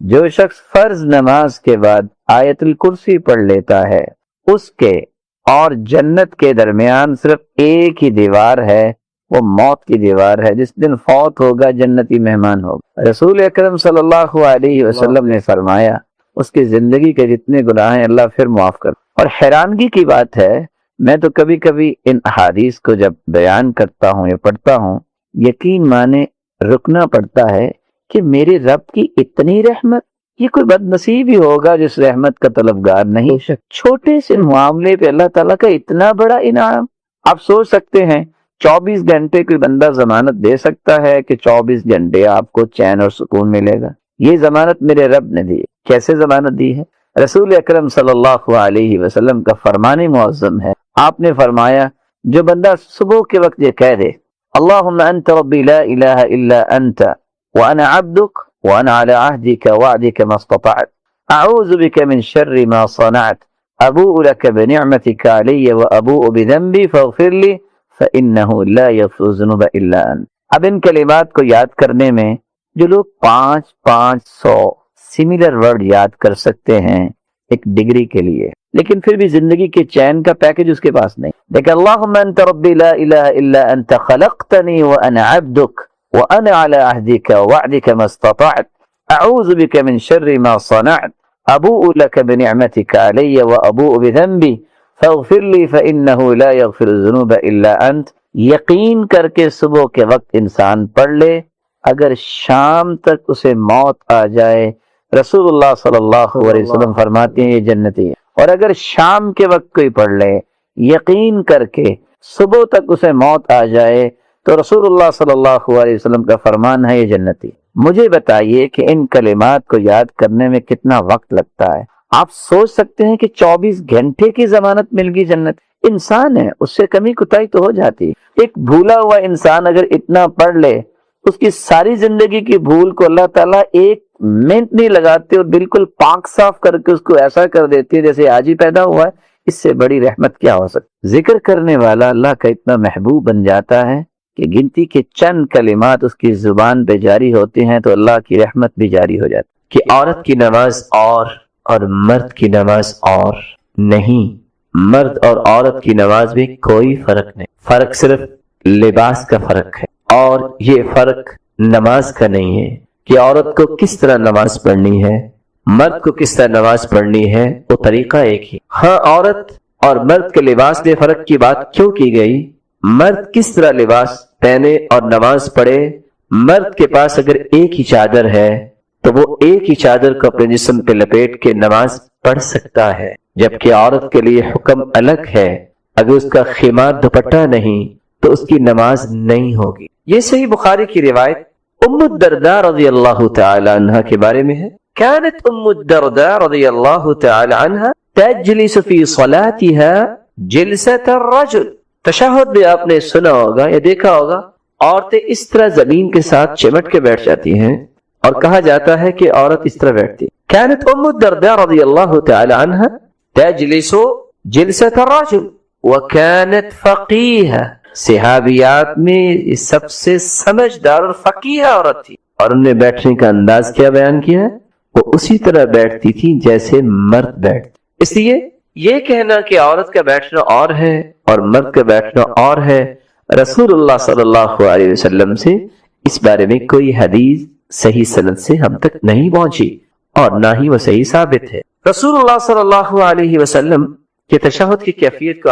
جو شخص فرض نماز کے بعد آیت الکرسی پڑھ لیتا ہے اس کے اور جنت کے درمیان صرف ایک ہی دیوار ہے، وہ موت کی دیوار ہے۔ جس دن فوت ہوگا جنتی مہمان ہوگا۔ رسول اکرم صلی اللہ علیہ وسلم نے فرمایا اس کی زندگی کے جتنے گناہ ہیں اللہ پھر معاف کر۔ اور حیرانگی کی بات ہے، میں تو کبھی کبھی ان احادیث کو جب بیان کرتا ہوں یا پڑھتا ہوں، یقین مانے رکنا پڑتا ہے کہ میرے رب کی اتنی رحمت، یہ کوئی بد نصیب ہی ہوگا جس رحمت کا طلبگار نہیں۔ چھوٹے سے معاملے پہ اللہ تعالیٰ کا اتنا بڑا انعام۔ آپ سوچ سکتے ہیں 24 گھنٹے کوئی بندہ ضمانت دے سکتا ہے کہ 24 گھنٹے آپ کو چین اور سکون ملے گا؟ یہ ضمانت میرے رب نے دی۔ کیسے ضمانت دی ہے؟ رسول اکرم صلی اللہ علیہ وسلم کا فرمان معظم ہے۔ آپ نے فرمایا جو بندہ صبح کے وقت یہ کہہ دے اللہم انت ربی لا الہ الا انت وانا عبدک وانا علی عہدک وعدک ما استطعت اعوذ بک من شر ما صنعت ابوء لک بنعمتک علی وابوء بذنبی فاغفر لی فانہ لا یغفر الذنوب الا انت۔ اب ان کلمات کو یاد کرنے میں جو لوگ 500 سملر ورڈ یاد کر سکتے ہیں ایک ڈگری کے لیے، لیکن پھر بھی زندگی کے چین کا پیکج اس کے پاس نہیں۔ دیکھ اللہم انت ربی لا الہ الا انت خلقتنی وانا عبدک وانا علی عہدک وعدک ما استطعت اعوذ بک من شر ما صنعت ابوء لک بنعمتک علی وابوء بذنبی فاغفر لی فانہ لا یغفر الذنوب الا انت۔ یقین کر کے صبح کے وقت انسان پڑھ لے، اگر شام تک اسے موت آ جائے رسول اللہ صلی اللہ علیہ وسلم فرماتے ہیں یہ جنتی ہے۔ اور اگر شام کے وقت کوئی پڑھ لے یقین کر کے صبح تک اسے موت آ جائے تو رسول اللہ صلی اللہ علیہ وسلم کا فرمان ہے یہ جنتی۔ مجھے بتائیے کہ ان کلمات کو یاد کرنے میں کتنا وقت لگتا ہے؟ آپ سوچ سکتے ہیں کہ 24 گھنٹے کی ضمانت مل گئی جنت۔ انسان ہے، اس سے کمی کوتاہی تو ہو جاتی۔ ایک بھولا ہوا انسان اگر اتنا پڑھ لے اس کی ساری زندگی کی بھول کو اللہ تعالیٰ ایک منٹ نہیں لگاتے اور بالکل پاک صاف کر کے اس کو ایسا کر دیتی ہے جیسے آج ہی پیدا ہوا ہے۔ اس سے بڑی رحمت کیا ہو سکتی؟ ذکر کرنے والا اللہ کا اتنا محبوب بن جاتا ہے کہ گنتی کے چند کلمات اس کی زبان پہ جاری ہوتے ہیں تو اللہ کی رحمت بھی جاری ہو جاتی ہے۔ کہ عورت کی نماز اور مرد کی نماز اور نہیں، مرد اور عورت کی نماز میں کوئی فرق نہیں، فرق صرف لباس کا فرق ہے۔ اور یہ فرق نماز کا نہیں ہے کہ عورت کو کس طرح نماز پڑھنی ہے، مرد کو کس طرح نماز پڑھنی ہے، وہ طریقہ ایک ہی۔ ہاں، عورت اور مرد کے لباس میں فرق کی بات کیوں کی گئی؟ مرد کس طرح لباس پہنے اور نماز پڑھے؟ مرد کے پاس اگر ایک ہی چادر ہے تو وہ ایک ہی چادر کو اپنے جسم پہ لپیٹ کے نماز پڑھ سکتا ہے، جبکہ عورت کے لیے حکم الگ ہے۔ اگر اس کا خیمار دوپٹہ نہیں تو اس کی نماز نہیں ہوگی۔ یہ صحیح بخاری کی روایت ام الدرداء رضی اللہ تعالی عنہ کے بارے میں ہے۔ كانت ام الدرداء رضی اللہ تعالی عنہ تجلس في صلاتها جلسة الرجل۔ تشہد بھی آپ نے سنا ہوگا یا دیکھا ہوگا، عورتیں اس طرح زمین کے ساتھ چمٹ کے بیٹھ جاتی ہیں اور کہا جاتا ہے کہ عورت اس طرح بیٹھتی۔ كانت ام الدرداء رضی اللہ تعالی عنہ تجلس جلسة الرجل وكانت فقیہہ۔ صحابیات میں سب سے سمجھدار اور فقیہ عورت تھی، اور انہوں نے بیٹھنے کا انداز کیا بیان کیا ہے؟ وہ اسی طرح بیٹھتی تھی جیسے مرد بیٹھتے۔ اس لیے یہ کہنا کہ عورت کا بیٹھنا اور ہے اور مرد کا بیٹھنا اور ہے، رسول اللہ صلی اللہ علیہ وسلم سے اس بارے میں کوئی حدیث صحیح سند سے ہم تک نہیں پہنچی اور نہ ہی وہ صحیح ثابت ہے۔ رسول اللہ صلی اللہ علیہ وسلم کے تشہد کی کیفیت کو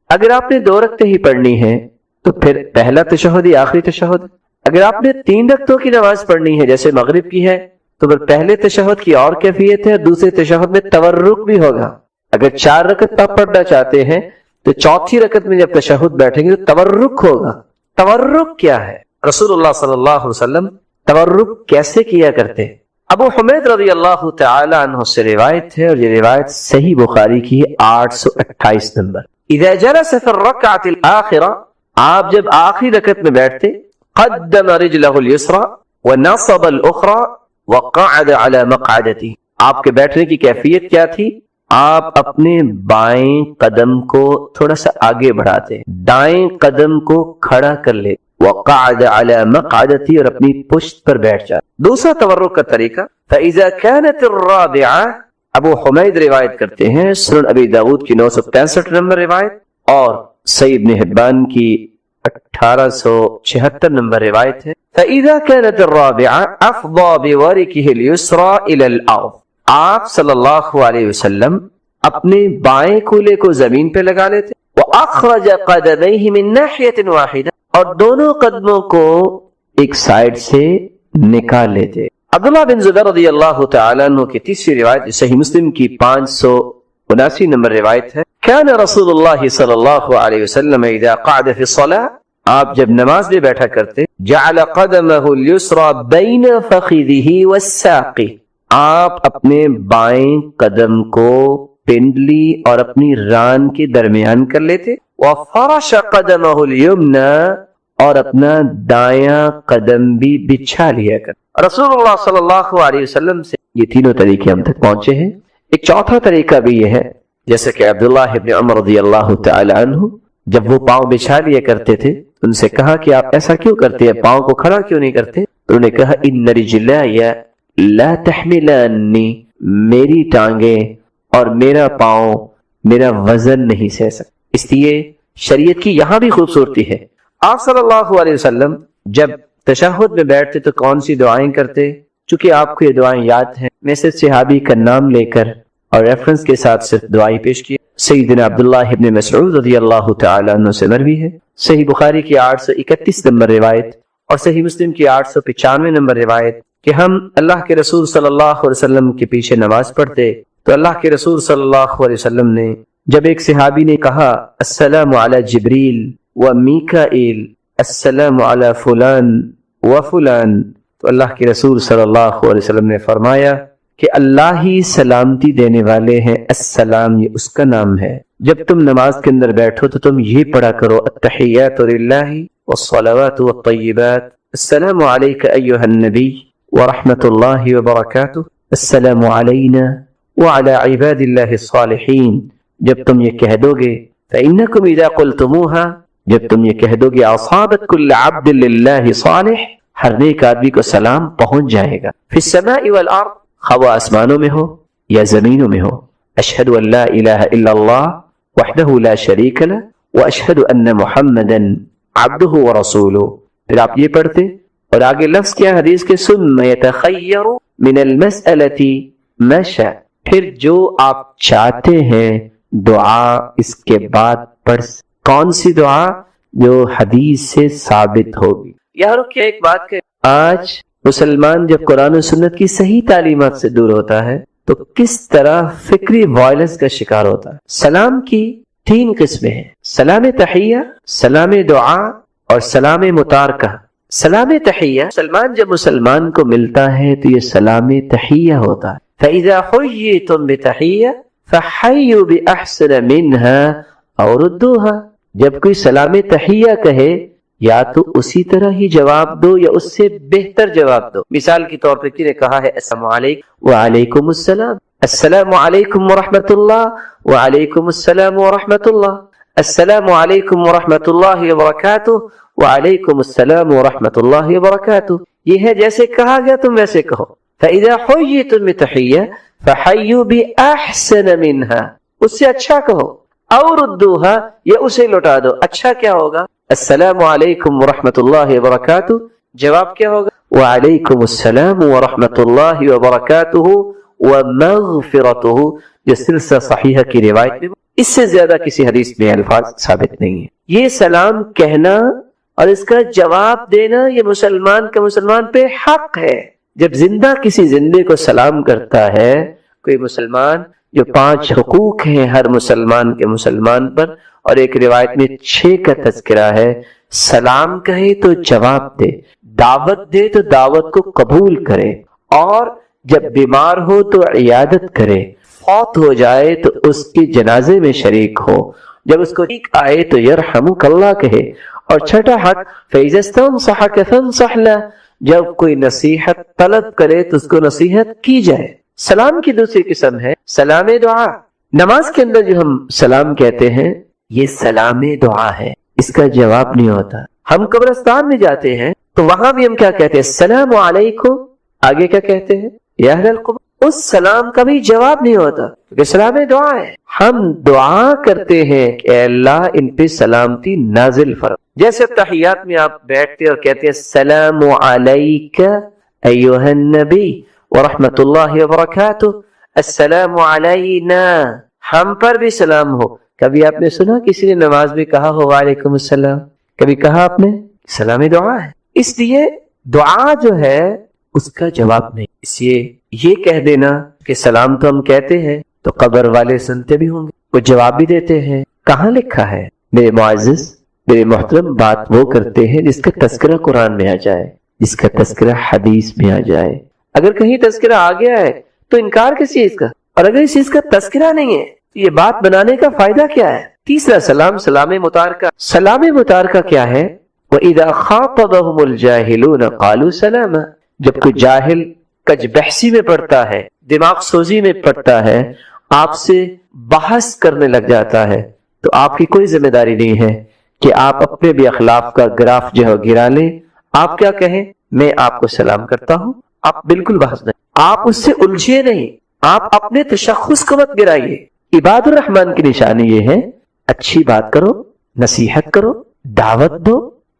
اگر آپ نے 2 رکعتیں ہی پڑھنی ہے تو پھر پہلا تشہد ہی آخری تشہد۔ اگر آپ نے 3 رکعتوں کی نماز پڑھنی ہے جیسے مغرب کی ہے تو پھر پہلے تشہد کی اور کیفیت ہے، دوسرے تشہد میں تورک بھی ہوگا۔ اگر 4 رکعت آپ پڑھنا چاہتے ہیں تو چوتھی رکعت میں جب تشہد بیٹھیں گے تو تورک ہوگا۔ تورک کیا ہے؟ رسول اللہ صلی اللہ علیہ وسلم تورک کیسے کیا کرتے؟ ابو حمید رضی اللہ تعالی عنہ سے روایت ہے اور یہ روایت صحیح بخاری کی ہے 828 نمبر۔ اذا جلس في الركعة الآخرة، آپ جب آخری رکعت میں بیٹھتے، قدم رجله اليسرى ونصب الأخرى وقعد على مقعدته۔ آپ کے بیٹھنے کی کیفیت کیا تھی؟ آپ اپنے بائیں قدم کو تھوڑا سا آگے بڑھاتے، دائیں قدم کو کھڑا کر لے، وقعد على مقعدتی، اور اپنی پشت پر بیٹھ جاتا. دوسرا تورک کا طریقہ فإذا كانت الرابعہ، ابو حمید روایت کرتے ہیں، سنن ابی داؤد کی 965 نمبر روایت اور صحیح ابن حبان کی 1876 نمبر روایت ہے. فإذا كانت الرابعة أفضى بوركه اليسرى إلى الأرض، آپ صلی اللہ علیہ وسلم اپنے بائیں کولے کو زمین پہ لگا لیتے، وأخرج قدميه من ناحية واحدة، اور دونوں قدموں کو ایک سائیڈ سے نکال لیتے. عبداللہ بن زبیر رضی اللہ تعالیٰ عنہ کی تیسری روایت صحیح مسلم کی 579 نمبر روایت ہے. كان رسول اللہ صلی اللہ علیہ وسلم اذا قعد في الصلاة، آپ جب نماز میں بیٹھا کرتے، جعل قدمه اليسرى بين فخذه والساق، آپ اپنے بائیں قدم کو پنڈلی اور اپنی ران کے درمیان کر لیتے، وفرش قدمه اليمنى، اور اپنا دایاں قدم بھی بچھا لیا کر. رسول اللہ صلی اللہ علیہ وسلم سے یہ تینوں طریقے ہم تک پہنچے ہیں. ایک چوتھا طریقہ بھی یہ ہے، جیسے کہ عبداللہ ابن عمر رضی اللہ تعالی عنہ جب وہ پاؤں بچھا لیا کرتے تھے، ان سے کہا کہ آپ ایسا کیوں کرتے ہیں، پاؤں کو کھڑا کیوں نہیں کرتے؟ انہوں نے کہا ان رجلائی لا تحملانی، میری ٹانگیں اور میرا پاؤں میرا وزن نہیں سہ سکتا. اس لیے شریعت کی یہاں بھی خوبصورتی ہے. آپ صلی اللہ علیہ وسلم جب تشہد میں بیٹھتے تو کون سی دعائیں کرتے؟ چونکہ آپ کو یہ دعائیں یاد ہیں، میں صرف صحابی کا نام لے کر اور ریفرنس کے ساتھ صرف دعائیں پیش کی. سیدنا عبداللہ ابن مسعود رضی اللہ تعالیٰ عنہ سے مروی ہے، صحیح بخاری کی 831 نمبر روایت اور صحیح مسلم کی 895 نمبر روایت، کہ ہم اللہ کے رسول صلی اللہ علیہ وسلم کے پیچھے نماز پڑھتے تو اللہ کے رسول صلی اللہ علیہ وسلم نے جب ایک صحابی نے کہا السلام علی جبریل و میکائیل السلام علی فلان و فلان، تو اللہ کے رسول صلی اللہ علیہ وسلم نے فرمایا کہ اللہ ہی سلامتی دینے والے ہیں، السلام یہ اس کا نام ہے. جب تم نماز کے اندر بیٹھو تو تم یہ پڑھا کرو التحیات للہ والصلوات والطیبات، السلام علیک ایہا النبی ورحمۃ اللہ وبرکاتہ، السلام علینا وعلی عباد اللہ الصالحین. جب تم یہ کہہ دو گے فإنکم اذا قلتموها، جب تم یہ کہہ دو گے اصابت کل عبد للہ صالح، ہر نیک آدمی کو سلام پہنچ جائے گا. فی السماء والارض، خواہ آسمانوں میں ہو یا زمینوں میں ہو. اشہد ان لا الہ الا اللہ وحدہ لا شریک لہ واشہد ان محمدا عبدہ ورسولہ. پھر آپ یہ پڑھتے اور آگے لفظ کیا حدیث کے ثم یتخیر من المسألۃ ما شاء، پھر جو آپ چاہتے ہیں دعا اس کے بعد پڑھ. کون سی دعا؟ جو حدیث سے ثابت ہوگی. یہاں رک کے ایک بات کہ آج مسلمان جب قرآن و سنت کی صحیح تعلیمات سے دور ہوتا ہے تو کس طرح فکری وائلنس کا شکار ہوتا ہے. سلام کی 3 قسمیں ہیں، سلام تحیہ، سلام دعا اور سلام متارکہ. سلام تحیہ مسلمان جب مسلمان کو ملتا ہے تو یہ سلام تحیہ ہوتا ہے. فَإِذَا حُيِّيتُم بِتَحِيَّةٍ فَحَيُّوا بِأَحْسَنَ مِنْهَا أَوْ رُدُّوهَا، جب کوئی سلام تحیہ کہے یا تو اسی طرح ہی جواب دو یا اس سے بہتر جواب دو. مثال کے طور پر کسی نے کہا ہے السلام علیکم، وعلیکم السلام، السلام علیکم ورحمۃ اللہ، وعلیکم السلام ورحمۃ اللہ، السلام علیکم ورحمۃ اللہ وبرکاتہ، وعلیکم السلام ورحمۃ اللہ وبرکاتہ. یہ ہے جیسے کہا گیا تم ویسے کہو. فَإِذَا حُيِّيتُم بِتَحِيَّةٍ فَحَيُّوا بِأَحْسَنَ مِنْهَا، اس سے اچھا کہو، اور ردوها، یہ اسے لوٹا دو. اچھا کیا ہوگا؟ السلام علیکم ورحمۃ اللہ وبرکاتہ. جواب کیا ہوگا؟ وعلیکم السلام ورحمۃ اللہ وبرکاتہ ومغفرتہ. یہ سلسلہ صحیحہ کی روایت میں اس سے زیادہ کسی حدیث میں الفاظ ثابت نہیں ہے. یہ سلام کہنا اور اس کا جواب دینا یہ مسلمان کا مسلمان پہ حق ہے. جب زندہ کسی زندے کو سلام کرتا ہے کوئی مسلمان، جو 5 حقوق ہیں ہر مسلمان کے مسلمان پر، اور ایک روایت میں 6 کا تذکرہ ہے. سلام کہے تو جواب دے، دعوت دے تو دعوت کو قبول کرے، اور جب بیمار ہو تو عیادت کرے، فوت ہو جائے تو اس کے جنازے میں شریک ہو، جب اس کو ٹھیک آئے تو یرحمک اللہ کہے. اور چھٹا حق فَإِذَا اسْتَنصَحَكَ فَانصَحْ لَهُ، جب کوئی نصیحت طلب کرے تو اس کو نصیحت کی جائے. سلام کی دوسری قسم ہے سلام دعا. نماز کے اندر جو ہم سلام کہتے ہیں یہ سلام دعا ہے، اس کا جواب نہیں ہوتا. ہم قبرستان میں جاتے ہیں تو وہاں بھی ہم کیا کہتے ہیں؟ السلام علیکم. آگے کیا کہتے ہیں؟ یا اہل القبور. اس سلام کا بھی جواب نہیں ہوتا کیونکہ سلام دعا ہے. ہم دعا کرتے ہیں کہ اے اللہ ان پہ سلامتی نازل فرما. جیسے تحیات میں آپ بیٹھتے اور کہتے ہیں السلام علیک ایھا النبی ورحمۃ اللہ وبرکاتہ، السلام علینا، ہم پر بھی سلام ہو. کبھی آپ نے سنا کسی نے نماز میں کہا ہو وعلیکم السلام؟ کبھی کہا آپ نے؟ سلام دعا ہے. اس لیے دعا جو ہے اس کا جواب نہیں. اس لیے یہ کہہ دینا کہ سلام تو ہم کہتے ہیں تو قبر والے سنتے بھی ہوں گے، وہ جواب بھی دیتے ہیں. کہاں لکھا ہے؟ میرے معزز، میرے محترم، بات وہ کرتے ہیں جس کا تذکرہ قرآن میں آ جائے، جس کا تذکرہ حدیث میں آ جائے. اگر کہیں تذکرہ آ گیا ہے تو انکار کس چیز کا؟ اور اگر اس چیز کا تذکرہ نہیں ہے تو یہ بات بنانے کا فائدہ کیا ہے؟ تیسرا سلام، سلام متارکہ. سلام متارکہ کیا ہے؟ وَإِذَا خَاطَبَهُمُ الْجَاهِلُونَ قَالُوا سَلَامًا. جب کوئی جاہل کج بحثی میں پڑتا ہے، دماغ سوزی میں پڑتا ہے، آپ سے بحث کرنے لگ جاتا ہے، تو آپ کی کوئی ذمہ داری نہیں ہے کہ آپ اپنے بھی اخلاق کا گراف جو ہے گرا لیں. آپ کیا کہیں؟ میں آپ کو سلام کرتا ہوں. آپ بالکل بحث نہیں، آپ اس سے الجھے نہیں، آپ اپنے تشخص کو مت گرائیے. عباد الرحمن کی نشانی یہ ہے اچھی بات کرو، نصیحت کرو، دعوت دو،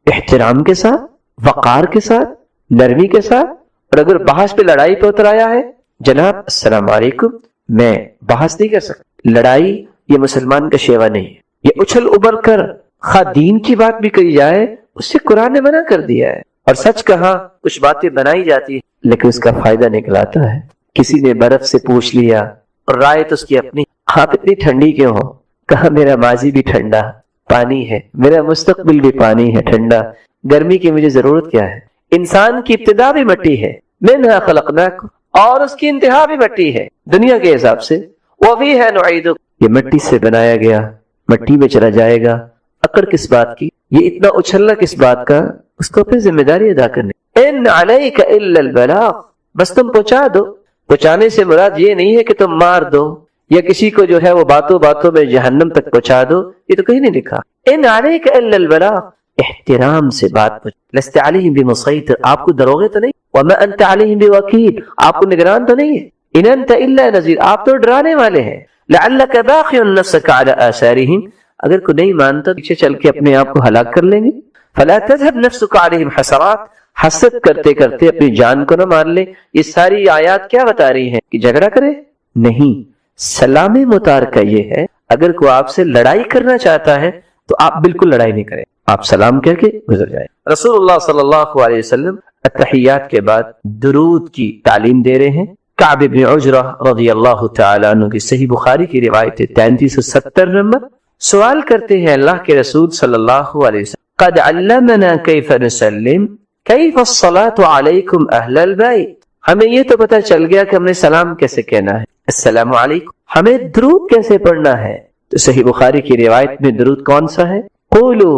احترام کے ساتھ، وقار کے ساتھ، نرمی کے ساتھ. اور اگر بحث پہ لڑائی پہ اتر آیا ہے، جناب السلام علیکم، میں بحث نہیں کر سکتا. لڑائی یہ مسلمان کا شیوا نہیں ہے. یہ اچھل ابھر کر خواہ دین کی بات بھی کری جائے اس سے قرآن نے منع کر دیا ہے. اور سچ کہا کچھ باتیں بنائی جاتی ہیں لیکن اس کا فائدہ نکل آتا ہے. کسی نے برف سے پوچھ لیا اور رائے تو اس کی اپنی، آپ اتنی ٹھنڈی کیوں ہو؟ کہا میرا ماضی بھی ٹھنڈا پانی ہے، میرا مستقبل بھی پانی ہے ٹھنڈا، گرمی کی مجھے ضرورت کیا ہے؟ انسان کی ابتدا بھی مٹی ہے، منھا خلقناکم، اور اس کی انتہا بھی مٹی ہے دنیا کے حساب سے. وفیھا نعیدکم، یہ مٹی سے بنایا گیا، مٹی میں چلا جائے گا. اکڑ کس بات کی؟ یہ اتنا اچھلنا کس بات کا؟ اس کو اپنی ذمہ داری ادا کرنی. ان علیک الا البلاغ، بس تم پہنچا دو. پہنچانے سے مراد یہ نہیں ہے کہ تم مار دو یا کسی کو جو ہے وہ باتوں باتوں میں جہنم تک پہنچا دو، یہ تو کہیں نہیں لکھا. ان علیک الا البلاغ، احترام سے بات پوچھ. لست علیہم بمسیطر، آپ کو دروغے تو نہیں. وما انت علیہم بوکیل، آپ کو نگران تو نہیں ہے. ان انت الا نذیر، آپ تو ڈرانے والے ہیں. لعلک باخع نفسک علی آثارہم، اگر کوئی نہیں مانتا پیچھے چل کے اپنے آپ کو ہلاک کر لیں گے. فلا تذهب نفسک علیہم حسرات، حسد کرتے کرتے اپنی جان کو نہ مار لے. یہ ساری آیات کیا بتا رہی ہیں کہ جھگڑا کرے نہیں. سلام متارکہ یہ ہے اگر کوئی آپ سے لڑائی کرنا چاہتا ہے تو آپ بالکل لڑائی نہیں کریں، آپ سلام کہہ کے گزر جائیں. رسول اللہ صلی اللہ علیہ وسلم التحیات کے بعد درود کی تعلیم دے رہے ہیں. کعب بن عجرہ رضی اللہ تعالیٰ عنہ کی صحیح بخاری کی روایت 3370 نمبر. سوال کرتے ہیں اللہ کے رسول صلی اللہ علیہ وسلم، قد علمنا کیف نسلم کیف الصلاة علیکم اہل البیت، ہمیں یہ تو پتہ چل گیا کہ ہم نے سلام کیسے کہنا ہے، السلام علیکم. ہمیں درود کیسے پڑھنا ہے؟ تو صحیح بخاری کی روایت میں درود کون سا ہے؟ قولو،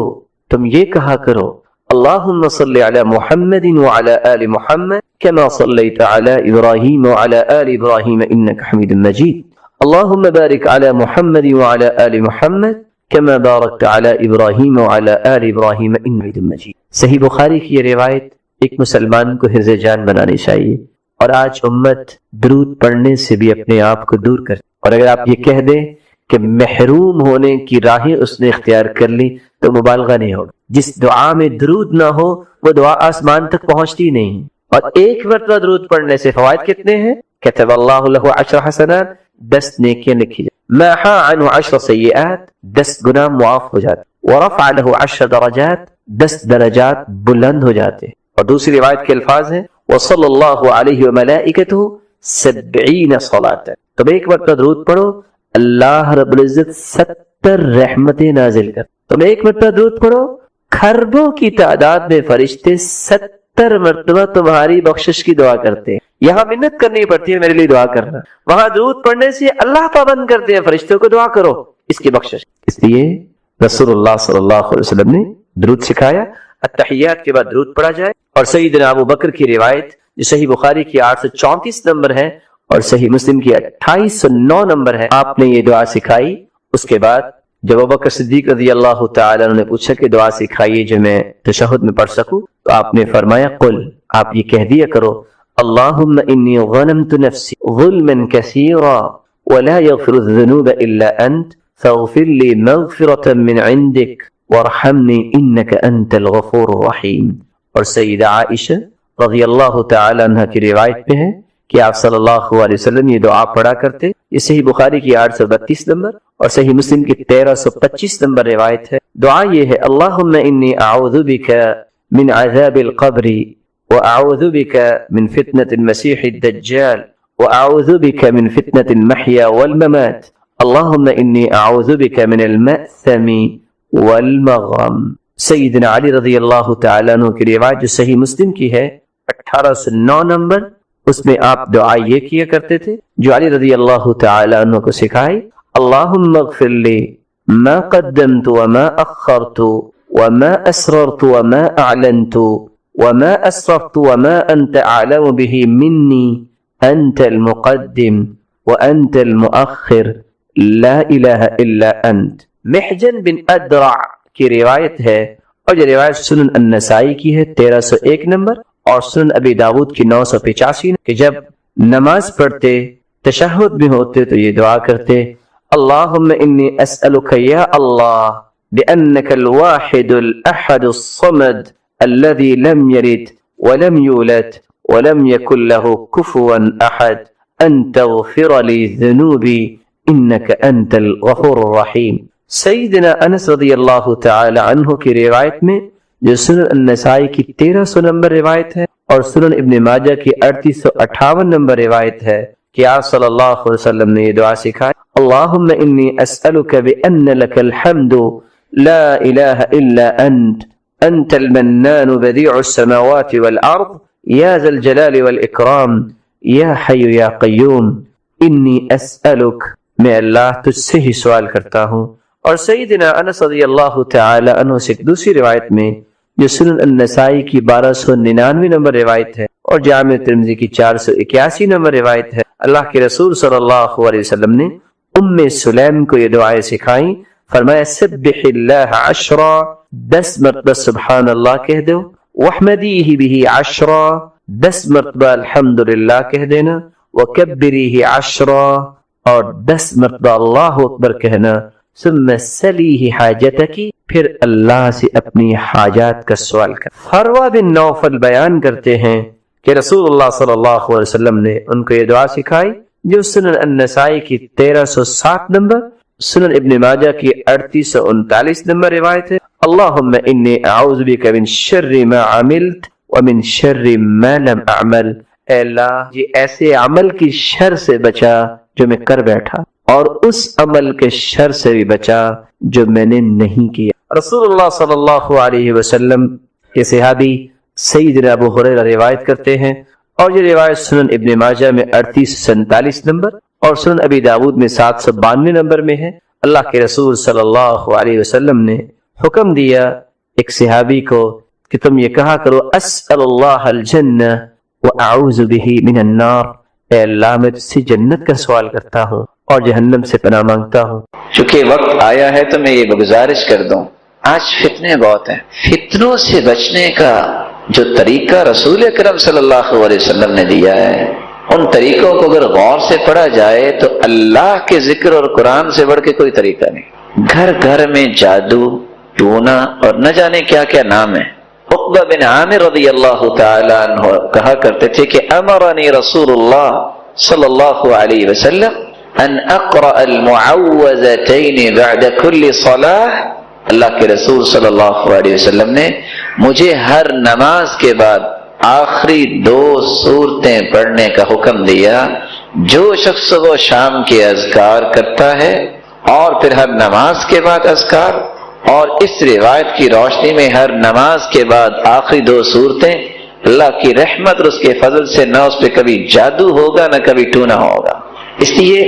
تم یہ کہا کرو، اللہم صلی علی محمد وعلی آل محمد کما صلیت علی ابراہیم وعلی آل ابراہیم انک حمید مجید، اللہم بارک علی محمد وعلی آل محمد کما بارکت علی ابراہیم وعلی آل ابراہیم انک حمید مجید. صحیح بخاری کی یہ روایت ایک مسلمان کو حفظ جان بنانی چاہیے. اور آج امت درود پڑھنے سے بھی اپنے آپ کو دور کر، اور اگر آپ یہ کہہ دیں کہ محروم ہونے کی راہیں اس نے اختیار کر لی تو مبالغہ نہیں ہوگا. جس دعا میں درود نہ ہو وہ دعا آسمان تک پہنچتی نہیں. اور ایک مرتبہ درود پڑھنے سے فوائد کتنے ہیں؟ کتب اللہ لہ 10 حسنات، 10 نیکیاں لکھی جائیں. محا عنہ 10 سیئات، 10 گناہ معاف ہو جاتے. ورفع لہ 10 درجات، 10 درجات بلند ہو جاتے. اور دوسری روایت کے الفاظ ہیں وصلی اللہ علیہ وملائکتہ 70 صلاۃ. تم ایک مرتبہ درود پڑھو، اللہ رب العزت 70 رحمتیں نازل کر. تم ایک مرتبہ درود پڑھو، خربوں کی تعداد میں فرشتے 70 مرتبہ تمہاری بخشش کی دعا کرتے ہیں. یہاں منت کرنی پڑتی ہے میرے لیے دعا کرنا، وہاں درود پڑھنے سے اللہ پابند کرتے ہیں فرشتوں کو دعا کرو اس کی بخشش. اس لیے رسول اللہ صلی اللہ علیہ وسلم نے درود سکھایا. التحیات کے بعد درود پڑھا جائے. اور سیدنا ابو بکر کی روایت جو صحیح بخاری کی 834 نمبر ہے اور صحیح مسلم کی 2809 نمبر ہے، آپ نے یہ دعا سکھائی. اس کے بعد جب ابو بکر صدیق رضی اللہ تعالیٰ عنہ نے پوچھا کہ دعا سکھائیے جو میں تشہد میں پڑھ سکوں، تو آپ نے فرمایا قل، آپ یہ کہہ دیا کرو اللہم انی ظلمت نفسی ظلما کثیرا ولا یغفر الذنوب الا انت فاغفر لی مغفرۃ من عندک وارحمنی انک انت الغفور الرحیم۔ اور سیدہ عائشہ رضی اللہ تعالی عنہ کی روایت میں ہے کہ آپ صلی اللہ علیہ وسلم یہ دعا پڑھا کرتے۔ یہ صحیح بخاری کی 832 نمبر اور صحیح مسلم کی 1325 نمبر روایت ہے۔ دعا یہ ہے اللہم انی اعوذ بک من عذاب القبر واعوذ بک من فتنة المسیح الدجال واعوذ بک من فتنة المحیا والممات اللہم انی اعوذ بک من المأثم والمغرم۔ سیدنا علی رضی اللہ تعالیٰ عنہ کی روایت جو صحیح مسلم کی ہے 1809 نمبر، اس میں آپ دعا یہ کیا کرتے تھے جو علی رضی اللہ تعالیٰ عنہ کو سکھائی اللہم اغفر لی ما قدمت وما اخرت وما اسررت وما اعلنت وما اسرفت وما انت اعلم به منی انت المقدم وانت المؤخر لا الہ الا انت۔ محجن بن ادرع کی روایت ہے اور یہ روایت سنن النسائی کی ہے 1301 نمبر اور سنن ابی داود کی 985 کہ جب نماز پڑھتے تشہد میں ہوتے تو یہ دعا کرتے اللہم انی اسألک یا اللہ بأنک الواحد الاحد الصمد الذي لم يلد ولم يولد ولم يكن له كفوا احد ان تغفر لي ذنوبی انک انت الغفور الرحیم۔ سیدنا انس رضی اللہ تعالی عنہ کی روایت میں جو سنن النسائی کی 1300 نمبر روایت ہے اور سنن ابن ماجہ کی 3858 نمبر روایت ہے کہ آپ صلی اللہ علیہ وسلم نے یہ دعا سکھائی اللہم انی اسألک بأن لک الحمد لا الہ الا انت انت المنان بدیع السماوات والارض یا ذا الجلال والاکرام یا حی یا قیوم انی اسألک، میں اللہ تجھ سے ہی سوال کرتا ہوں۔ اور سیدنا انس رضی اللہ تعالی عنہ سے ایک دوسری روایت میں جو سنن النسائی کی 1299 نمبر روایت ہے اور جامع ترمذی کی 481 نمبر روایت ہے، اللہ کے رسول صلی اللہ علیہ وسلم نے ام سلیم کو یہ دعائیں سکھائیں، فرمایا سبح اللہ 10 مرتبہ سبحان اللہ کہہ دو، واحمدیہ بہ 10 مرتبہ الحمدللہ کہہ دینا، وکبریہ اور 10 مرتبہ اللہ اکبر کہنا، ثم سلیہ حاجتکی، پھر اللہ سے اپنی حاجات کا سوال کر۔ فروہ بن نوفل بیان کرتے ہیں کہ رسول اللہ صلی اللہ علیہ وسلم نے ان کو یہ دعا سکھائی جو سنن النسائی کی 1307 نمبر، سنن ابن ماجہ کی 3839 نمبر روایت ہے اللہم انی اعوذ بک من شر ما عملت ومن شر ما لم اعمل، اے اللہ یہ ایسے عمل کی شر سے بچا جو میں کر بیٹھا اور اس عمل کے شر سے بھی بچا جو میں نے نہیں کیا۔ رسول اللہ صلی اللہ علیہ وسلم کے صحابی سیدنا ابو ہریرہ روایت کرتے ہیں اور یہ روایت سنن ابن ماجہ میں 3847 نمبر اور سنن ابی داود میں 792 نمبر میں ہے۔ اللہ کے رسول صلی اللہ علیہ وسلم نے حکم دیا ایک صحابی کو کہ تم یہ کہا کرو اسأل اللہ الجنہ واعوذ بہ من النار، اے اللہ میں تجھ سے جنت کا سوال کرتا ہوں اور جہنم سے پناہ مانگتا ہوں۔ چونکہ وقت آیا ہے تو میں یہ گزارش کر دوں، آج فتنے بہت ہیں، فتنوں سے بچنے کا جو طریقہ رسول اکرم صلی اللہ علیہ وسلم نے دیا ہے ان طریقوں کو اگر غور سے پڑھا جائے تو اللہ کے ذکر اور قرآن سے بڑھ کے کوئی طریقہ نہیں۔ گھر گھر میں جادو، ٹونا اور نہ جانے کیا کیا نام ہے۔ عقبہ بن عامر رضی اللہ تعالی عنہ کہا کرتے تھے کہ امرنی رسول اللہ صلی اللہ علیہ وسلم ان اقرأ المعوذتین بعد کل صلاح، اللہ کے رسول صلی اللہ علیہ وسلم نے مجھے ہر نماز کے بعد آخری 2 سورتیں پڑھنے کا حکم دیا۔ جو شخص وہ شام کے اذکار کرتا ہے اور پھر ہر نماز کے بعد اذکار، اور اس روایت کی روشنی میں ہر نماز کے بعد آخری 2 سورتیں، اللہ کی رحمت اور اس کے فضل سے نہ اس پہ کبھی جادو ہوگا نہ کبھی ٹونا ہوگا۔ اس لیے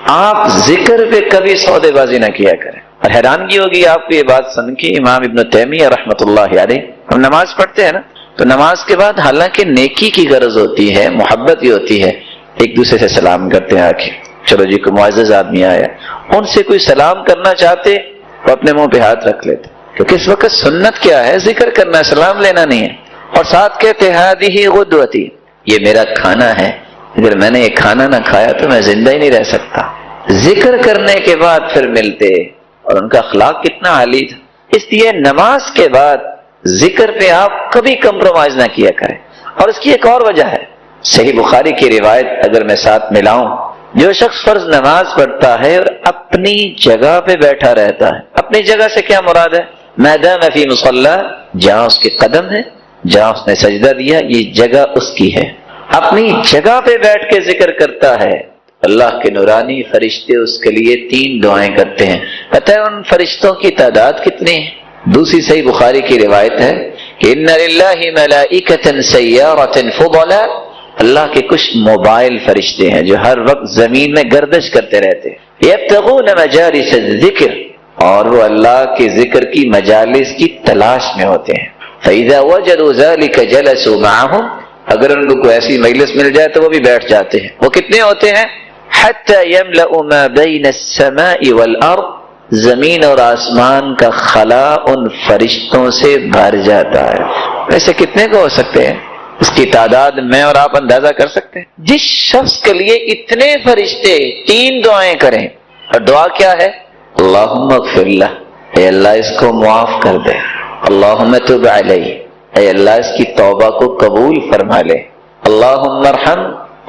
آپ ذکر پہ کبھی سودے بازی نہ کیا کریں۔ اور حیرانگی ہوگی آپ کو یہ بات سن کے، امام ابن تیمیہ رحمۃ اللہ علیہ، ہم نماز پڑھتے ہیں نا تو نماز کے بعد حالانکہ نیکی کی غرض ہوتی ہے، محبت ہی ہوتی ہے، ایک دوسرے سے سلام کرتے ہیں، آ کے چلو جی کوئی معزز آدمی آیا، ان سے کوئی سلام کرنا چاہتے وہ اپنے منہ پہ ہاتھ رکھ لیتے، کیونکہ اس وقت سنت کیا ہے؟ ذکر کرنا، سلام لینا نہیں ہے۔ اور ساتھ کہتے ہادی غدوتی، یہ میرا کھانا ہے، اگر میں نے یہ کھانا نہ کھایا تو میں زندہ ہی نہیں رہ سکتا۔ ذکر کرنے کے بعد پھر ملتے، اور ان کا اخلاق کتنا عالی تھا۔ اس لیے نماز کے بعد ذکر پہ آپ کبھی کمپرومائز نہ کیا کریں۔ اور اس کی ایک اور وجہ ہے، صحیح بخاری کی روایت اگر میں ساتھ ملاؤں، جو شخص فرض نماز پڑھتا ہے اور اپنی جگہ پہ بیٹھا رہتا ہے، اپنی جگہ سے کیا مراد ہے؟ میدان فی مصلی، جہاں اس کے قدم ہے، جہاں اس نے سجدہ دیا، یہ جگہ اس کی ہے، اپنی جگہ پہ بیٹھ کے ذکر کرتا ہے، اللہ کے نورانی فرشتے اس کے لیے 3 دعائیں کرتے ہیں۔ پتہ ہے ان فرشتوں کی تعداد کتنی ہے؟ دوسری صحیح بخاری کی روایت ہے کہ ان للہ ملائکۃ سیارۃ فضلا، اللہ کے کچھ موبائل فرشتے ہیں جو ہر وقت زمین میں گردش کرتے رہتے ہیں، یبتغون مجالس الذکر، اور وہ اللہ کے ذکر کی مجالس کی تلاش میں ہوتے ہیں۔ فإذا وجدوا ذلك جلسوا معهم، اگر ان کو کوئی ایسی مجلس مل جائے تو وہ بھی بیٹھ جاتے ہیں۔ وہ کتنے ہوتے ہیں؟ حتى يملأ ما بين السماء والأرض، زمین اور آسمان کا خلا ان فرشتوں سے بھر جاتا ہے۔ ویسے کتنے کو ہو سکتے ہیں؟ اس کی تعداد میں اور آپ اندازہ کر سکتے ہیں؟ جس شخص کے لیے اتنے فرشتے 3 دعائیں کریں، اور دعا کیا ہے؟ اللہم اغفر لہ، اے اللہ اس کو معاف کر دے، اللہم تب علیہ، اے اللہ اس کی توبہ کو قبول فرما لے، اللہم ارحم،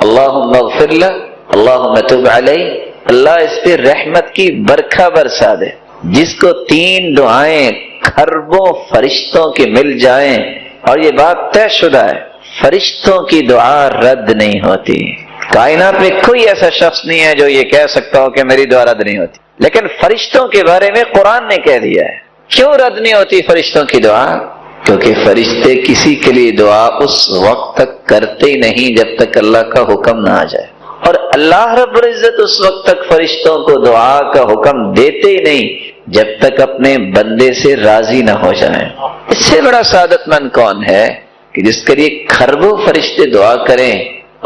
اللہم اغفر لہ، اللہم تب علیہ، اللہ اس پہ رحمت کی برکھا برسا دے۔ جس کو 3 دعائیں کھربوں فرشتوں کے مل جائیں، اور یہ بات طے شدہ ہے، فرشتوں کی دعا رد نہیں ہوتی۔ کائنات میں کوئی ایسا شخص نہیں ہے جو یہ کہہ سکتا ہو کہ میری دعا رد نہیں ہوتی، لیکن فرشتوں کے بارے میں قرآن نے کہہ دیا ہے۔ کیوں رد نہیں ہوتی فرشتوں کی دعا؟ کیونکہ فرشتے کسی کے لیے دعا اس وقت تک کرتے ہی نہیں جب تک اللہ کا حکم نہ آ جائے، اور اللہ رب العزت اس وقت تک فرشتوں کو دعا کا حکم دیتے ہی نہیں جب تک اپنے بندے سے راضی نہ ہو جائیں۔ اس سے بڑا سعادت مند کون ہے کہ جس کے لیے کھربوں فرشتے دعا کریں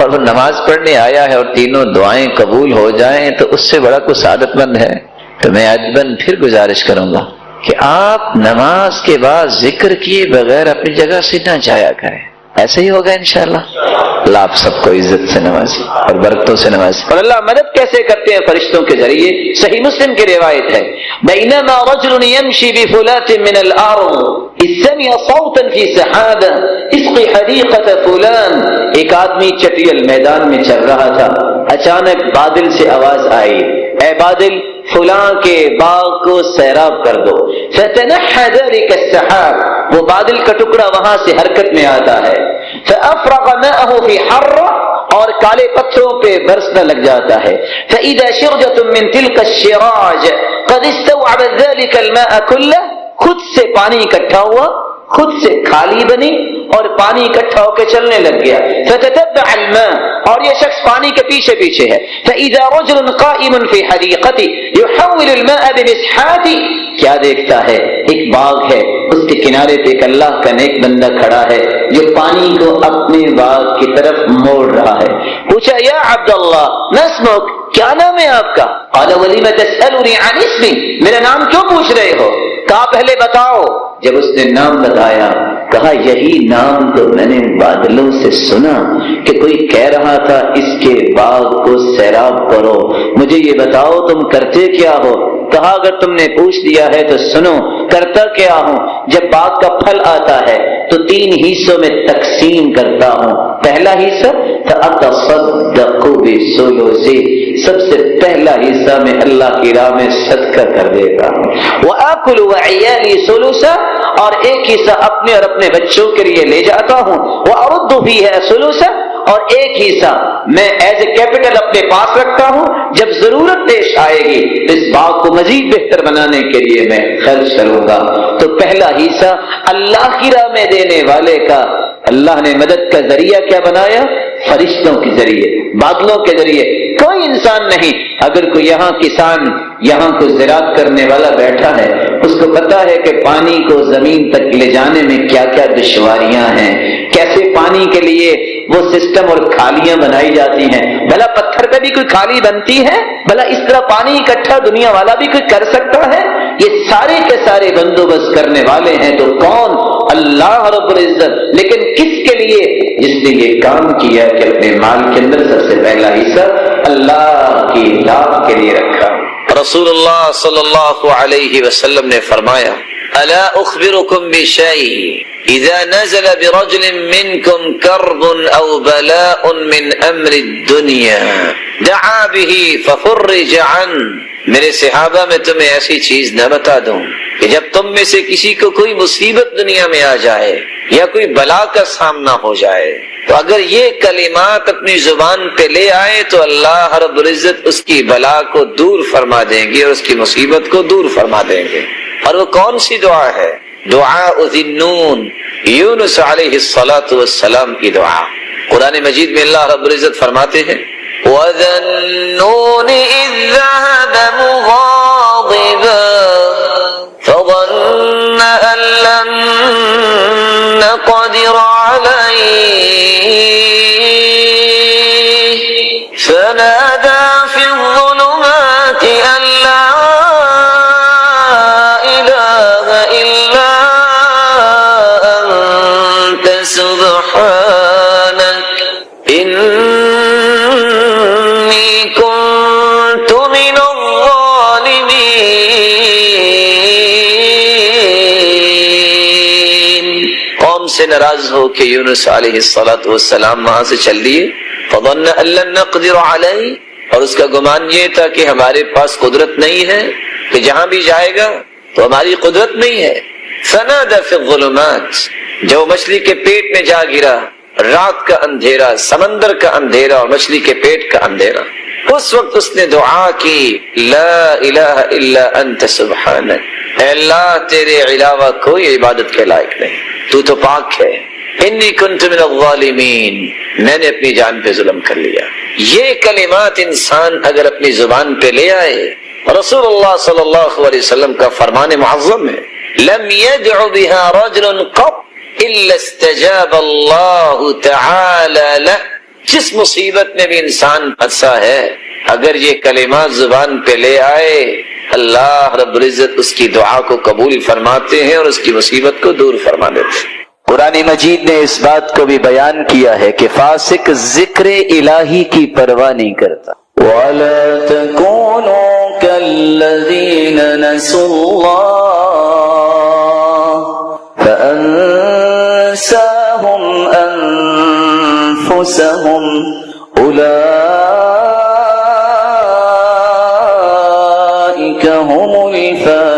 اور وہ نماز پڑھنے آیا ہے اور 3 دعائیں قبول ہو جائیں، تو اس سے بڑا کوئی سعادت مند ہے؟ تو میں ادباً پھر گزارش کروں گا کہ آپ نماز کے بعد ذکر کیے بغیر اپنی جگہ سے نہ جایا کریں۔ ایسے ہی ہوگا انشاءاللہ۔ اللہ آپ سب کو عزت سے نوازے اور برکتوں سے نوازے۔ اور اللہ مدد کیسے کرتے ہیں فرشتوں کے ذریعے؟ صحیح مسلم کی روایت ہے، بینما رجل یمشی بفلات من الارض اذ سمع صوتا فی سحابہ اسقی حدیقۃ فلان، ایک آدمی چٹیل میدان میں چل رہا تھا، اچانک بادل سے آواز آئی، اے بادل فلاں کے باغ کو سیراب کر دو۔ فتنحى ذلك السحاب، وہ بادل کا ٹکڑا وہاں سے حرکت میں آتا ہے، فافرغ ماءه في حرة، اور کالے پتھروں پہ برسنا لگ جاتا ہے، فاذا شرجة من تلك الشراج قد استوعبت ذلك الماء كله، خود سے پانی اکٹھا ہوا، خود سے کھالی بنی اور پانی اکٹھا ہو کے چلنے لگ گیا، فتتبع الماء، اور یہ شخص پانی کے پیچھے پیچھے ہے، فاذا رجل قائم في حديقته يحول الماء بمسحاته، کیا دیکھتا ہے؟ ایک باغ ہے، اس کے کنارے پہ ایک اللہ کا نیک بندہ کھڑا ہے جو پانی کو اپنے باغ کی طرف موڑ رہا ہے۔ پوچھا، یا عبد اللہ ما اسمک، کیا نام ہے آپ کا؟ قال ولم تسألني عن اسمي، میرا نام کیوں پوچھ رہے ہو؟ کہا پہلے بتاؤ۔ جب اس نے نام بتایا، کہا یہی نام تو میں نے بادلوں سے سنا کہ کوئی کہہ رہا تھا اس کے باغ کو سیراب کرو، مجھے یہ بتاؤ تم کرتے کیا ہو؟ کہا اگر تم نے پوچھ لیا ہے تو سنو، کرتا کیا ہوں، جب باغ کا پھل آتا ہے تو 3 حصوں میں تقسیم کرتا ہوں۔ پہلا حصہ فأتصدق بثلث، سب سے پہلا حصہ میں اللہ کی راہ میں صدقہ کر دیتا ہوں، وآكل وعيالي ثلثا، اور ایک حصہ اپنے اور اپنے بچوں کے لیے لے جاتا ہوں، وأرد فيها ثلثا، اور ایک حصہ میں ایز اے کیپٹل اپنے پاس رکھتا ہوں، جب ضرورت پیش آئے گی اس باغ کو مزید بہتر بنانے کے لیے میں خرچ کروں گا۔ تو پہلا حصہ اللہ کی راہ میں دینے والے کا اللہ نے مدد کا ذریعہ کیا بنایا؟ فرشتوں کے ذریعے، بادلوں کے ذریعے۔ کوئی انسان نہیں، اگر کوئی یہاں کسان، یہاں کوئی زراعت کرنے والا بیٹھا ہے، اس کو پتا ہے کہ پانی کو زمین تک لے جانے میں کیا کیا دشواریاں ہیں، کیسے پانی کے لیے وہ سسٹم اور کھالیاں بنائی جاتی ہیں۔ بھلا پتھر پہ بھی کوئی کھالی بنتی ہے؟ بھلا اس طرح پانی اکٹھا دنیا والا بھی کوئی کر سکتا ہے؟ یہ سارے کے سارے بندوبست کرنے والے ہیں تو کون؟ اللہ رب العزت. لیکن کس کے لیے؟ جس نے یہ کام کیا کہ اپنے مال کے اندر سب سے پہلا حصہ اللہ کی ذات کے لیے رکھا. رسول اللہ صلی اللہ علیہ وسلم نے فرمایا الا اخبركم بشيء اذا نزل برجل منكم كرب او بلاء من امر الدنيا دعا به ففرج عنه. میرے صحابہ میں تمہیں ایسی چیز نہ بتا دوں کہ جب تم میں سے کسی کو کوئی مصیبت دنیا میں آ جائے یا کوئی بلا کا سامنا ہو جائے تو اگر یہ کلمات اپنی زبان پہ لے آئے تو اللہ رب العزت اس کی بلا کو دور فرما دیں گے اور اس کی مصیبت کو دور فرما دیں گے. اور وہ کون سی دعا ہے؟ دعا ذی النون، یونس علیہ الصلاۃ والسلام کی دعا. قرآن مجید میں اللہ رب العزت فرماتے ہیں وَذَا النُّونِ إِذْ ذَهَبَ مُغَاضِبًا فَظَنَّ أَن لَّن نَّقْدِرَ عَلَيْهِ فَنَادَىٰ فِي الظُّلُمَاتِ أَن لَّا إِلَٰهَ إِلَّا أَنتَ سُبْحَانَكَ إِنِّي كُنتُ مِنَ الظَّالِمِينَ. قوم سے ناراض ہو کہ یونس علیہ الصلاۃ والسلام وہاں سے چل دیے. فظن ان لن نقدر علیہ، اور اس کا گمان یہ تھا کہ ہمارے پاس قدرت نہیں ہے، کہ جہاں بھی جائے گا تو ہماری قدرت نہیں ہے. فنادى في الظلمات، جو مچھلی کے پیٹ میں جا گرا، رات کا اندھیرا، سمندر کا اندھیرا اور مچھلی کے پیٹ کا اندھیرا، اس وقت اس نے دعا کی لا الہ الا انت سبحانک، اے اللہ تیرے علاوہ کوئی عبادت کے لائق نہیں، تو تو پاک ہے. انی کنت من الظالمین، میں نے اپنی جان پہ ظلم کر لیا. یہ کلمات انسان اگر اپنی زبان پہ لے آئے، رسول اللہ صلی اللہ علیہ وسلم کا فرمان معظم ہے لم يدع بها رجل قط الا استجاب اللہ تعالی له. جس مصیبت میں بھی انسان پھنسا ہے اگر یہ کلمات زبان پہ لے آئے اللہ رب العزت اس کی دعا کو قبول فرماتے ہیں اور اس کی مصیبت کو دور فرما دیتے ہیں. قرآن مجید نے اس بات کو بھی بیان کیا ہے کہ فاسق ذکر الہی کی پرواہ نہیں کرتا. وَلَا تَكُونُوا كَالَّذِينَ نَسُوا اللَّهَ فَأَنسَاهُمْ أَنفُسَهُمْ أُولَئِكَ هُمُ الْفَاسِقُونَ.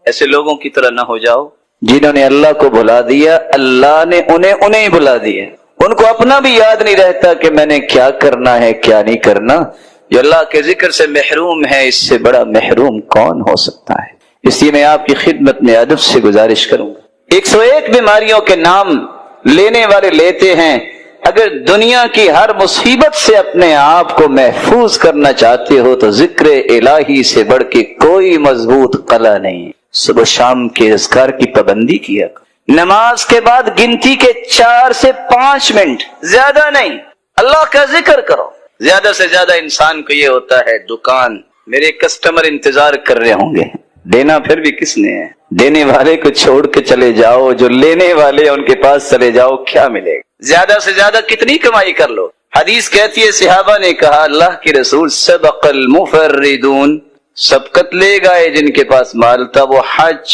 ایسے لوگوں کی طرح نہ ہو جاؤ جنہوں نے اللہ کو بھلا دیا، اللہ نے انہیں بھلا دیا. ان کو اپنا بھی یاد نہیں رہتا کہ میں نے کیا کرنا ہے کیا نہیں کرنا. جو اللہ کے ذکر سے محروم ہے اس سے بڑا محروم کون ہو سکتا ہے. اس لیے میں آپ کی خدمت میں ادب سے گزارش کروں گا. 101 بیماریوں کے نام لینے والے لیتے ہیں. اگر دنیا کی ہر مصیبت سے اپنے آپ کو محفوظ کرنا چاہتے ہو تو ذکر الہی سے بڑھ کے کوئی مضبوط قلعہ نہیں. صبح شام کے اذکار کی پابندی کیا، نماز کے بعد گنتی کے 4 سے 5 منٹ، زیادہ نہیں، اللہ کا ذکر کرو. زیادہ سے زیادہ انسان کو یہ ہوتا ہے دکان میرے کسٹمر انتظار کر رہے ہوں گے، دینا پھر بھی کس نے ہے. دینے والے کو چھوڑ کے چلے جاؤ، جو لینے والے ان کے پاس چلے جاؤ، کیا ملے گا؟ زیادہ سے زیادہ کتنی کمائی کر لو. حدیث کہتی ہے صحابہ نے کہا اللہ کے رسول سبق المفردون، سبقت لے گئے جن کے پاس مال تھا، وہ حج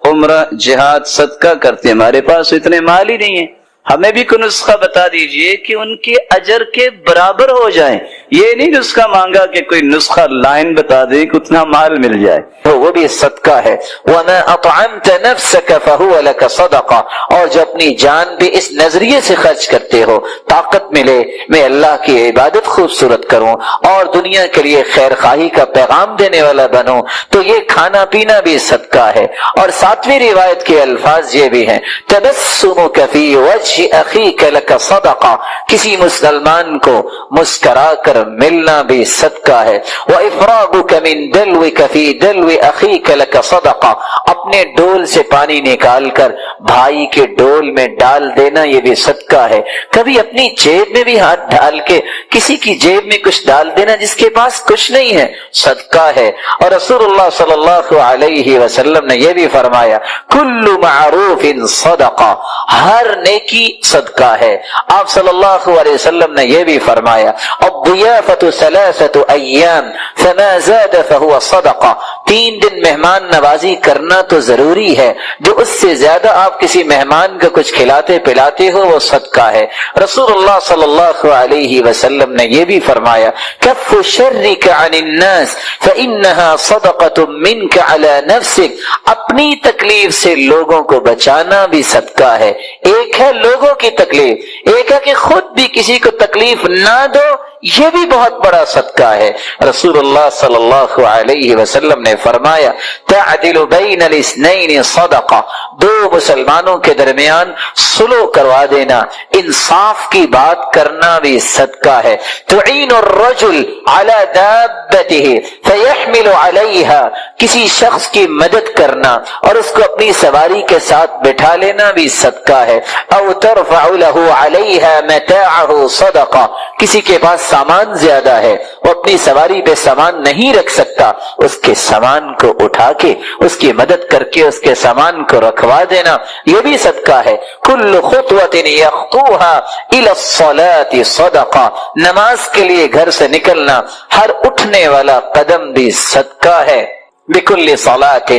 عمرہ جہاد صدقہ کرتے. ہمارے پاس اتنے مال ہی نہیں ہے. ہمیں بھی کوئی نسخہ بتا دیجئے کہ ان کے اجر کے برابر ہو جائیں. یہ نہیں نسخہ مانگا کہ کوئی نسخہ لائن بتا دے کہ اتنا مال مل جائے، وہ بھی صدقہ ہے. وَمَا أَطْعَمْتَ نَفْسَكَ فَهُوَ لَكَ صَدَقَةٌ، اور جو اپنی جان بھی اس نظریے سے خرچ کرتے ہو طاقت ملے میں اللہ کی عبادت خوبصورت کروں اور دنیا کے لیے خیر خواہی کا پیغام دینے والا بنوں تو یہ کھانا پینا بھی صدقہ ہے. اور 7ویں روایت کے الفاظ یہ بھی ہیں تبسمك في وجه وجه اخیک لک صدقہ، کسی مسلمان کو مسکرا کر ملنا بھی صدقہ ہے۔ وافراغک من دلوک فی دلو اخیک لک صدقہ، اپنے ڈول سے پانی نکال کر بھائی کے ڈول میں ڈال دینا یہ بھی صدقہ ہے۔ کبھی اپنی جیب میں بھی ہاتھ ڈال کے کسی کی جیب میں کچھ ڈال دینا جس کے پاس کچھ نہیں ہے، صدقہ ہے۔ اور رسول اللہ صلی اللہ علیہ وسلم نے یہ بھی فرمایا کل معروف صدقہ، ہر نیکی صدقہ ہے۔ آپ صلی اللہ علیہ وسلم نے یہ بھی فرمایا الضیافۃ ثلاثۃ ایام فما زاد فهو صدقہ، 3 دن مہمان نوازی کرنا تو ضروری ہے، جو اس سے زیادہ آپ کسی مہمان کو کچھ کھلاتے پلاتے ہو وہ صدقہ ہے۔ رسول اللہ صلی اللہ علیہ وسلم نے یہ بھی فرمایا کف شرک عن الناس فانها صدقۃ منک علی نفسک، اپنی تکلیف سے لوگوں کو بچانا بھی صدقہ ہے۔ ایک ہے لوگوں کی تکلیف، ایک ہے کہ خود بھی کسی کو تکلیف نہ دو، یہ بھی بہت بڑا صدقہ ہے۔ رسول اللہ صلی اللہ علیہ وسلم نے فرمایا تعدل بین الاثنین صدقہ، 2 مسلمانوں کے درمیان صلح کروا دینا، انصاف کی بات کرنا بھی صدقہ ہے۔ تعین الرجل علی دابتہ فیحمل علیہا، کسی شخص کی مدد کرنا اور اس کو اپنی سواری کے ساتھ بٹھا لینا بھی صدقہ ہے۔ او ترفع له علیہا متاعہ صدقہ، کسی کے پاس سامان زیادہ ہے، وہ اپنی سواری پہ سامان نہیں رکھ سکتا، اس کے سامان کو اٹھا کے اس کی مدد کر کے اس کے سامان کو رکھوا دینا یہ بھی صدقہ ہے۔ کل خطوۃ یخطوها الی الصلاۃ صدقہ، نماز کے لیے گھر سے نکلنا ہر اٹھنے والا قدم بھی صدقہ ہے۔ بكل صلاة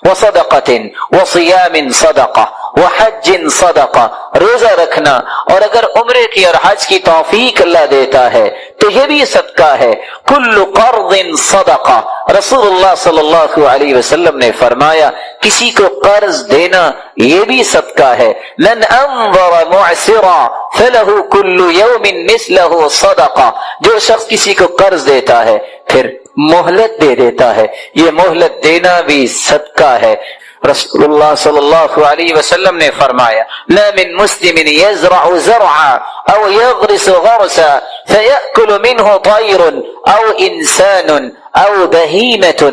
وصدقة وصيام صدقة وحج صدقة، روزہ رکھنا اور اگر عمرے کی اور حج کی توفیق اللہ دیتا ہے تو یہ بھی صدقہ ہے۔ کل قرض صدقہ، رسول اللہ صلی اللہ علیہ وسلم نے فرمایا کسی کو قرض دینا یہ بھی صدقہ ہے۔ من انظر معسرا فله كل يوم مثله صدقہ، جو شخص کسی کو قرض دیتا ہے پھر مہلت دے دیتا ہے، یہ مہلت دینا بھی صدقہ ہے۔ رسول اللہ صلی اللہ علیہ وسلم نے فرمایا لا من مسلم يزرع زرعا او يغرس غرسا فيأكل منه طير او انسان او بہیمۃ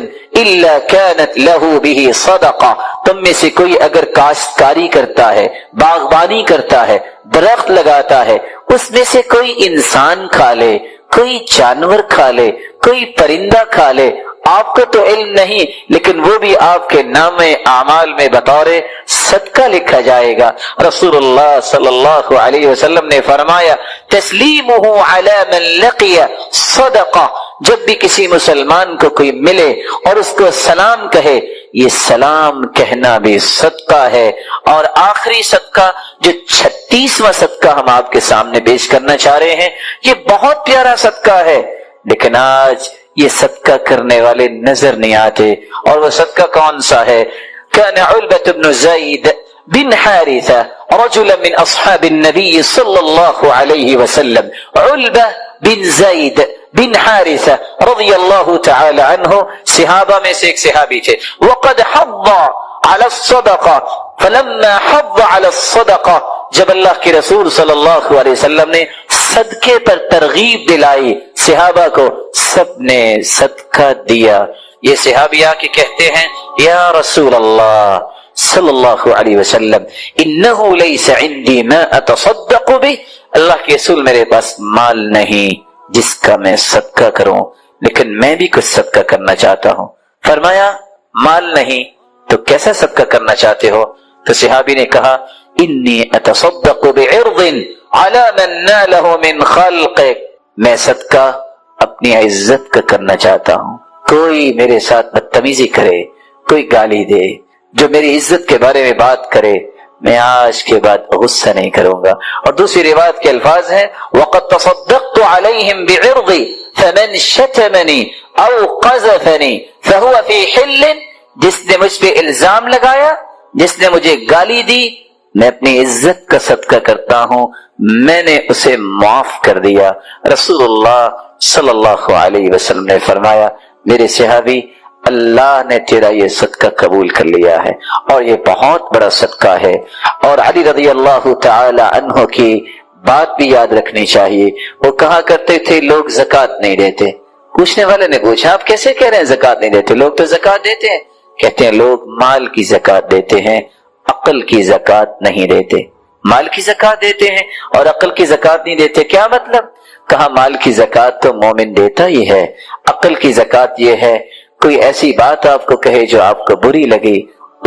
الا كانت له به صدقہ، تم میں سے کوئی اگر کاشتکاری کرتا ہے، باغبانی کرتا ہے، درخت لگاتا ہے، اس میں سے کوئی انسان کھا لے، کوئی جانور کھا لے، کوئی پرندہ کھا لے، آپ کو تو علم نہیں لیکن وہ بھی آپ کے نام اعمال میں بطور صدقہ لکھا جائے گا۔ رسول اللہ صلی اللہ علیہ وسلم نے فرمایا تسلیمہ علی من لقی صدقہ، جب بھی کسی مسلمان کو کوئی ملے اور اس کو سلام کہے یہ سلام کہنا بھی صدقہ ہے۔ اور آخری صدقہ جو 36واں صدقہ ہم آپ کے سامنے پیش کرنا چاہ رہے ہیں یہ بہت پیارا صدقہ ہے، لیکن آج یہ صدقہ کرنے والے نظر نہیں آتے، اور وہ صدقہ کون سا ہے؟ كان علبة بن زید بن حارثة رجلا من اصحاب النبي صلی اللہ علیہ وسلم، علبہ بن زید بن حارثة رضی اللہ تعالی عنہ صحابہ میں سے ایک صحابی تھے۔ وقد حض على الصدقہ، فلما حض على الصدقہ، جب اللہ کے رسول صلی اللہ علیہ وسلم نے صدقے پر ترغیب دلائی صحابہ کو، سب نے صدقہ دیا۔ یہ صحابی آ کے کہتے ہیں یا رسول اللہ صلی اللہ علیہ وسلم انه ليس عندي ما اتصدق به، اللہ کے رسول میرے پاس مال نہیں جس کا میں صدقہ کروں، لیکن میں بھی کچھ صدقہ کرنا چاہتا ہوں۔ فرمایا مال نہیں تو کیسا صدقہ کرنا چاہتے ہو؟ تو صحابی نے کہا انی اتصدق بعرض علی من نالہ من خلقک، میں صدقہ اپنی عزت کا کرنا چاہتا ہوں، کوئی میرے ساتھ بدتمیزی کرے، کوئی گالی دے، جو میری عزت کے بارے میں بات کرے، میں آج کے بعد غصہ نہیں کروں گا۔ اور دوسری روایت کے الفاظ ہیں وَقَدْ تَصَدَّقْتُ عَلَيْهِمْ بِعِرْضِ فَمَنْ شَتَمَنِي أَوْ قَذَفَنِي فَهُوَ فِي حِلٍّ، جس نے مجھ پہ الزام لگایا، جس نے مجھے گالی دی، میں اپنی عزت کا صدقہ کرتا ہوں، میں نے اسے معاف کر دیا۔ رسول اللہ صلی اللہ علیہ وسلم نے فرمایا میرے صحابی اللہ نے تیرا یہ صدقہ قبول کر لیا ہے اور یہ بہت بڑا صدقہ ہے۔ اور علی رضی اللہ تعالی عنہ کی بات بھی یاد رکھنی چاہیے، وہ کہا کرتے تھے لوگ زکوٰۃ نہیں دیتے۔ پوچھنے والے نے پوچھا آپ کیسے کہہ رہے ہیں زکوٰۃ نہیں دیتے، لوگ تو زکوٰۃ دیتے ہیں۔ کہتے ہیں لوگ مال کی زکوٰۃ دیتے ہیں، عقل کی زکوٰۃ نہیں دیتے۔ مال کی زکوٰۃ دیتے ہیں اور عقل کی زکوٰۃ نہیں دیتے، کیا مطلب؟ کہا مال کی زکوٰۃ تو مومن دیتا ہی ہے، عقل کی زکوٰۃ یہ ہے کوئی ایسی بات آپ کو کہے جو آپ کو بری لگے،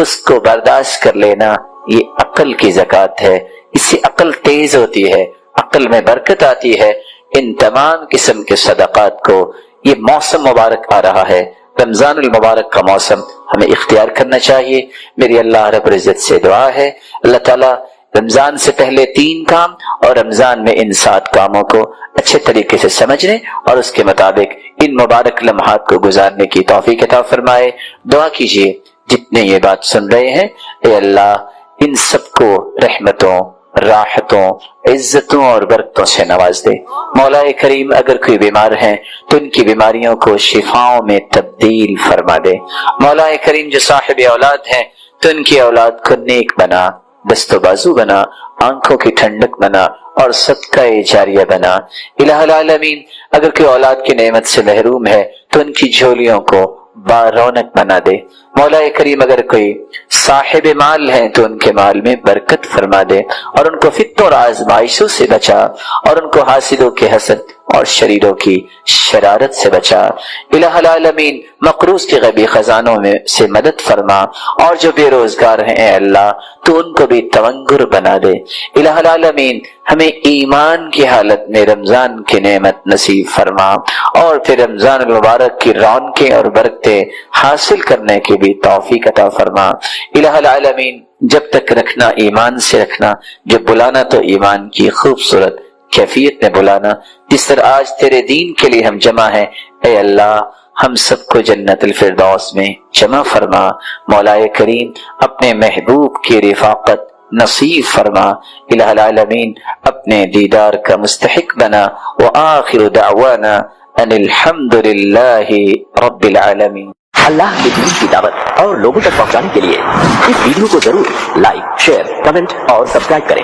اس کو برداشت کر لینا، یہ عقل کی زکوٰۃ ہے۔ اس سے عقل تیز ہوتی ہے، عقل میں برکت آتی ہے۔ ان تمام قسم کے صدقات کو یہ موسم مبارک آ رہا ہے، رمضان المبارک کا موسم ہمیں اختیار کرنا چاہیے۔ میری اللہ رب العزت سے دعا ہے اللہ تعالیٰ رمضان سے پہلے 3 کام اور رمضان میں ان 7 کاموں کو اچھے طریقے سے سمجھنے اور اس کے مطابق ان مبارک لمحات کو گزارنے کی توفیق عطا فرمائے۔ دعا کیجیے جتنے یہ بات سن رہے ہیں، اے اللہ ان سب کو رحمتوں، راحتوں، عزتوں اور برکتوں سے نواز دے۔ مولا کریم اگر کوئی بیمار ہیں تو ان کی بیماریوں کو شفاؤں میں تبدیل فرما دے۔ مولا کریم جو صاحب اولاد ہیں تو ان کی اولاد کو نیک بنا، دست و بازو بنا، آنکھوں کی ٹھنڈک بنا اور صدقہ جاریہ بنا۔ الہ العالمین اگر کوئی اولاد کی نعمت سے محروم ہے تو ان کی جھولیوں کو بارونق بنا دے۔ مولا کریم اگر کوئی صاحب مال ہیں تو ان کے مال میں برکت فرما دے اور ان کو فتنوں اور آزمائشوں سے بچا اور ان کو حاسدوں کے حسد اور شریروں کی شرارت سے بچا۔ الہ العالمین مقروض کے غیبی خزانوں میں سے مدد فرما اور جو بے روزگار ہیں اے اللہ تو ان کو بھی تونگر بنا دے۔ الہ العالمین ہمیں ایمان کی حالت میں رمضان کی نعمت نصیب فرما اور پھر رمضان المبارک کی رونقیں اور برکتیں حاصل کرنے کی بھی توفیق عطا فرما۔ الہ العالمین جب تک رکھنا ایمان سے رکھنا، جب بلانا تو ایمان کی خوبصورت کیفیت میں بلانا، جس طرح آج تیرے دین کے لیے ہم جمع ہیں، اے اللہ ہم سب کو جنت الفردوس میں جمع فرما۔ مولا کریم اپنے محبوب کی رفاقت نصیب فرما۔ الہ العالمین اپنے دیدار کا مستحق بنا۔ وآخر دعوانا ان الحمد للہ رب العالمین۔ اللہ کے دین کی دعوت اور لوگوں تک پہنچانے کے لیے اس ویڈیو کو ضرور لائک، شیئر، کمنٹ اور سبسکرائب کریں۔